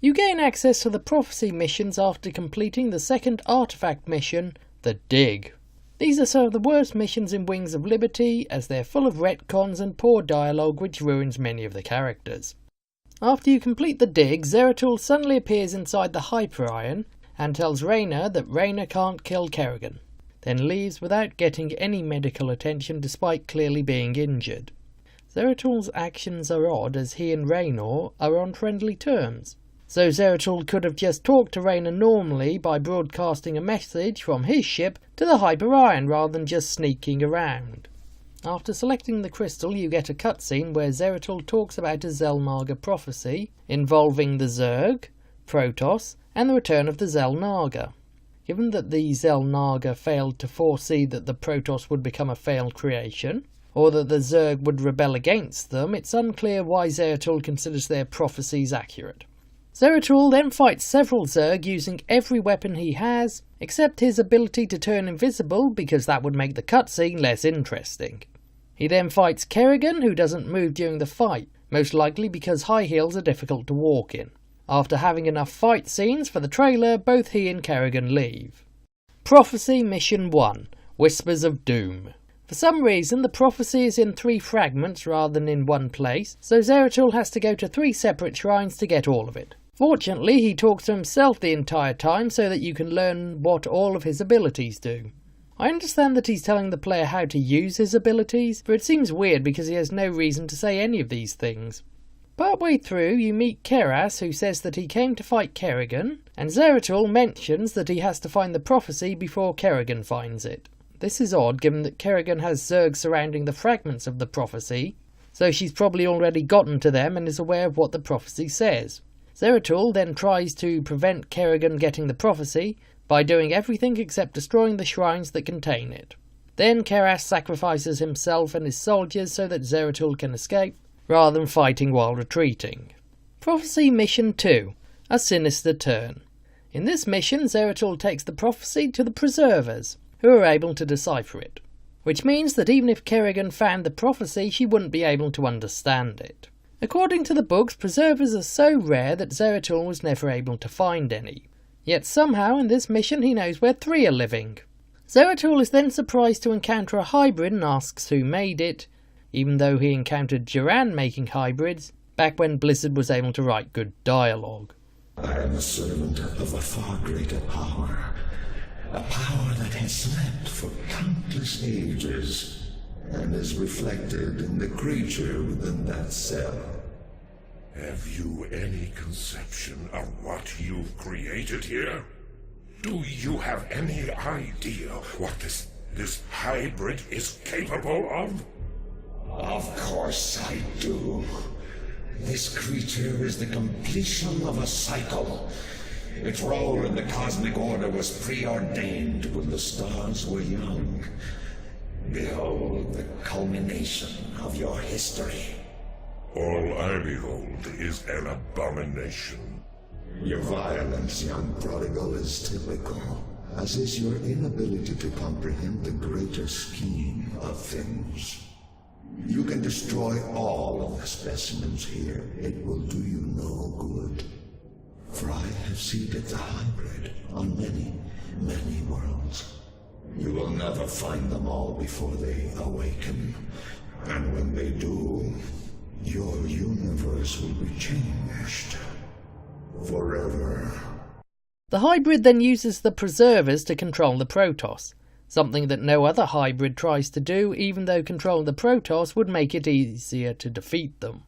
You gain access to the Prophecy missions after completing the second artifact mission, the Dig. These are some of the worst missions in Wings of Liberty, as they're full of retcons and poor dialogue which ruins many of the characters. After you complete the Dig, Zeratul suddenly appears inside the Hyperion and tells Raynor that Raynor can't kill Kerrigan, then leaves without getting any medical attention despite clearly being injured. Zeratul's actions are odd as he and Raynor are on friendly terms, so Zeratul could have just talked to Raynor normally by broadcasting a message from his ship to the Hyperion rather than just sneaking around. After selecting the crystal, you get a cutscene where Zeratul talks about a Xel'Naga prophecy involving the Zerg, Protoss, and the return of the Xel'Naga. Given that the Xel'Naga failed to foresee that the Protoss would become a failed creation, or that the Zerg would rebel against them, it's unclear why Zeratul considers their prophecies accurate. Zeratul then fights several Zerg using every weapon he has, except his ability to turn invisible because that would make the cutscene less interesting. He then fights Kerrigan, who doesn't move during the fight, most likely because high heels are difficult to walk in. After having enough fight scenes for the trailer, both he and Kerrigan leave. Prophecy Mission 1, Whispers of Doom. For some reason, the prophecy is in 3 fragments rather than in one place, so Zeratul has to go to 3 separate shrines to get all of it. Fortunately, he talks to himself the entire time so that you can learn what all of his abilities do. I understand that he's telling the player how to use his abilities, but it seems weird because he has no reason to say any of these things. Partway through, you meet Keras, who says that he came to fight Kerrigan, and Zeratul mentions that he has to find the prophecy before Kerrigan finds it. This is odd given that Kerrigan has Zerg surrounding the fragments of the prophecy, so she's probably already gotten to them and is aware of what the prophecy says. Zeratul then tries to prevent Kerrigan getting the prophecy by doing everything except destroying the shrines that contain it. Then Keras sacrifices himself and his soldiers so that Zeratul can escape, rather than fighting while retreating. Prophecy Mission 2, A Sinister Turn. In this mission, Zeratul takes the prophecy to the Preservers, who are able to decipher it, which means that even if Kerrigan found the prophecy, she wouldn't be able to understand it. According to the books, Preservers are so rare that Zeratul was never able to find any. Yet somehow in this mission he knows where 3 are living. Zeratul is then surprised to encounter a hybrid and asks who made it, even though he encountered Duran making hybrids back when Blizzard was able to write good dialogue. I am a servant of a far greater power, a power that has slept for countless ages, and is reflected in the creature within that cell. Have you any conception of what you've created here? Do you have any idea what this hybrid is capable of? Of course I do. This creature is the completion of a cycle. Its role in the cosmic order was preordained when the stars were young. Behold the culmination of your history. All I behold is an abomination. Your violence, young prodigal, is typical, as is your inability to comprehend the greater scheme of things. You can destroy all of the specimens here. It will do you no good. For I have seeded the hybrid on many, many worlds. You will never find them all before they awaken. And when they do, your universe will be changed. Forever. The hybrid then uses the Preservers to control the Protoss, something that no other hybrid tries to do, even though controlling the Protoss would make it easier to defeat them.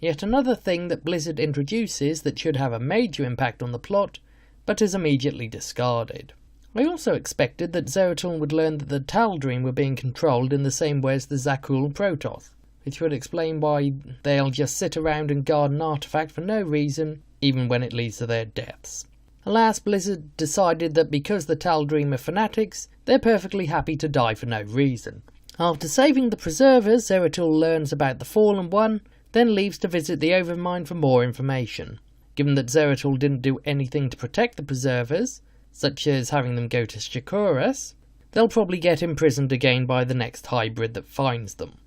Yet another thing that Blizzard introduces that should have a major impact on the plot, but is immediately discarded. I also expected that Zeratul would learn that the Tal'Darim were being controlled in the same way as the Zakul Protoss, which would explain why they'll just sit around and guard an artifact for no reason, even when it leads to their deaths. Alas, Blizzard decided that because the Tal'Darim are fanatics, they're perfectly happy to die for no reason. After saving the Preservers, Zeratul learns about the Fallen One, then leaves to visit the Overmind for more information. Given that Zeratul didn't do anything to protect the Preservers, such as having them go to Shakuras, they'll probably get imprisoned again by the next hybrid that finds them.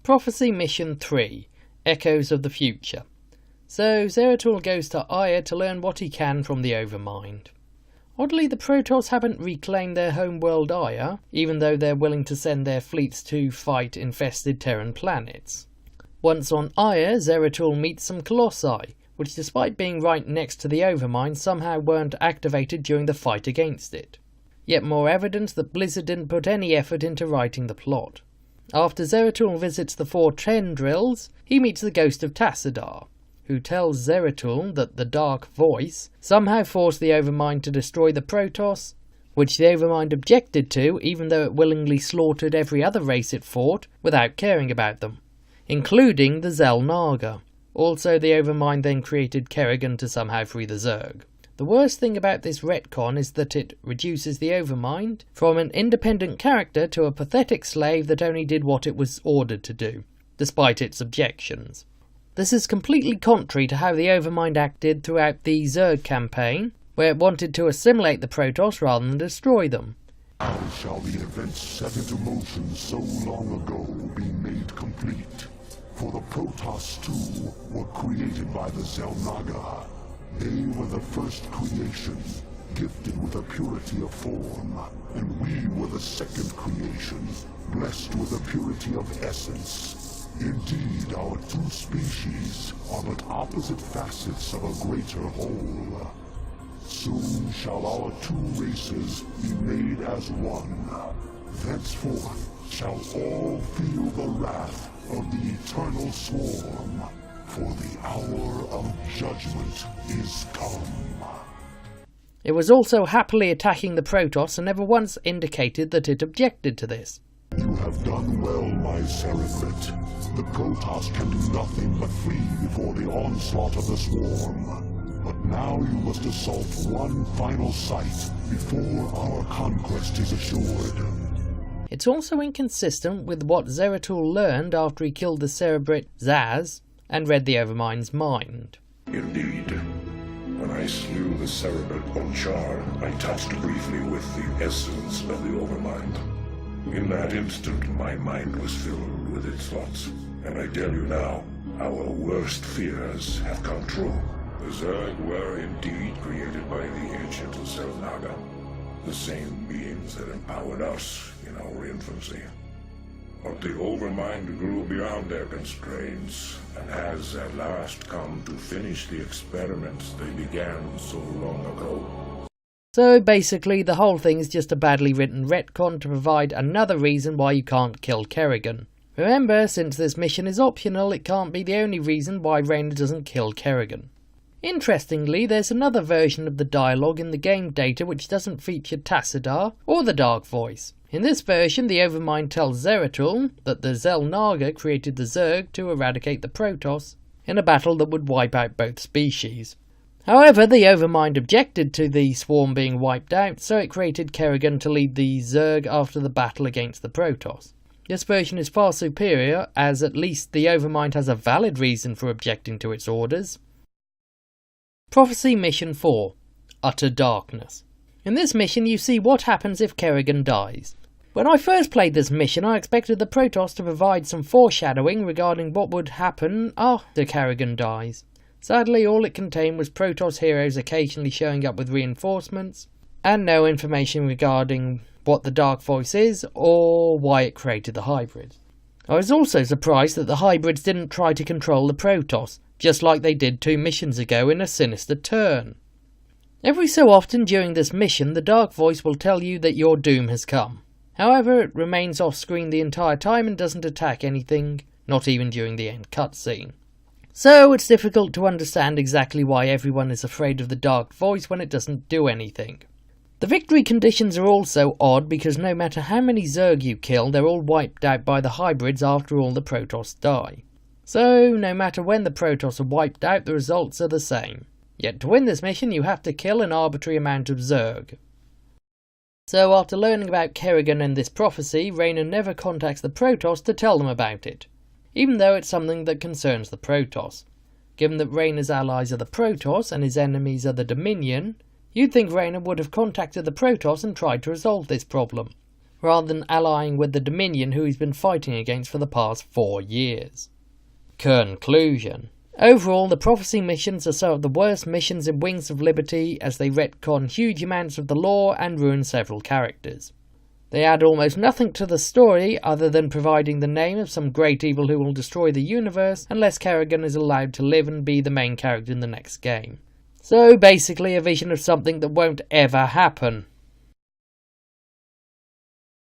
Prophecy Mission 3, Echoes of the Future. So Zeratul goes to Aya to learn what he can from the Overmind. Oddly, the Protoss haven't reclaimed their homeworld Aya, even though they're willing to send their fleets to fight infested Terran planets. Once on Aya, Zeratul meets some Colossi, which despite being right next to the Overmind somehow weren't activated during the fight against it. Yet more evidence that Blizzard didn't put any effort into writing the plot. After Zeratul visits the 4 tendrils, he meets the ghost of Tassadar, who tells Zeratul that the Dark Voice somehow forced the Overmind to destroy the Protoss, which the Overmind objected to even though it willingly slaughtered every other race it fought without caring about them, including the Xel'Naga. Also, the Overmind then created Kerrigan to somehow free the Zerg. The worst thing about this retcon is that it reduces the Overmind from an independent character to a pathetic slave that only did what it was ordered to do, despite its objections. This is completely contrary to how the Overmind acted throughout the Zerg campaign, where it wanted to assimilate the Protoss rather than destroy them. How shall the events set into motion so long ago be made complete? For the Protoss too were created by the Xel'Naga. They were the first creation, gifted with a purity of form, and we were the second creation, blessed with a purity of essence. Indeed, our 2 species are but opposite facets of a greater whole. Soon shall our 2 races be made as one. Thenceforth shall all feel the wrath of the eternal swarm, for the hour of judgment is come. It was also happily attacking the Protoss and never once indicated that it objected to this. You have done well, my Cerebrit. The Protoss can do nothing but flee before the onslaught of the swarm. But now you must assault one final site before our conquest is assured. It's also inconsistent with what Zeratul learned after he killed the Cerebrit Zaz and read the Overmind's mind. Indeed. When I slew the Cerebrit Onchar, I touched briefly with the essence of the Overmind. In that instant, my mind was filled with its thoughts. And I tell you now, our worst fears have come true. The Zerg were indeed created by the ancient Xel'Naga, the same beings that empowered us in our infancy. But the Overmind grew beyond their constraints, and has at last come to finish the experiments they began so long ago. So basically the whole thing's just a badly written retcon to provide another reason why you can't kill Kerrigan. Remember, since this mission is optional, it can't be the only reason why Raynor doesn't kill Kerrigan. Interestingly, there's another version of the dialogue in the game data which doesn't feature Tassadar or the Dark Voice. In this version, the Overmind tells Zeratul that the Xel'Naga created the Zerg to eradicate the Protoss in a battle that would wipe out both species. However, the Overmind objected to the swarm being wiped out, so it created Kerrigan to lead the Zerg after the battle against the Protoss. This version is far superior, as at least the Overmind has a valid reason for objecting to its orders. Prophecy Mission 4 Utter Darkness. In this mission you see what happens if Kerrigan dies. When I first played this mission I expected the Protoss to provide some foreshadowing regarding what would happen after Kerrigan dies. Sadly all it contained was Protoss heroes occasionally showing up with reinforcements, and no information regarding what the Dark Voice is or why it created the hybrids. I was also surprised that the hybrids didn't try to control the Protoss, just like they did 2 missions ago in a sinister turn. Every so often during this mission the Dark Voice will tell you that your doom has come. However, it remains off screen the entire time and doesn't attack anything, not even during the end cutscene. So it's difficult to understand exactly why everyone is afraid of the Dark Voice when it doesn't do anything. The victory conditions are also odd because no matter how many Zerg you kill, they're all wiped out by the hybrids after all the Protoss die. So no matter when the Protoss are wiped out, the results are the same. Yet to win this mission you have to kill an arbitrary amount of Zerg. So after learning about Kerrigan and this prophecy, Raynor never contacts the Protoss to tell them about it, even though it's something that concerns the Protoss. Given that Raynor's allies are the Protoss and his enemies are the Dominion, you'd think Raynor would have contacted the Protoss and tried to resolve this problem, rather than allying with the Dominion who he's been fighting against for the past 4 years. Conclusion. Overall, the Prophecy missions are some of the worst missions in Wings of Liberty, as they retcon huge amounts of the lore and ruin several characters. They add almost nothing to the story other than providing the name of some great evil who will destroy the universe unless Kerrigan is allowed to live and be the main character in the next game. So basically a vision of something that won't ever happen.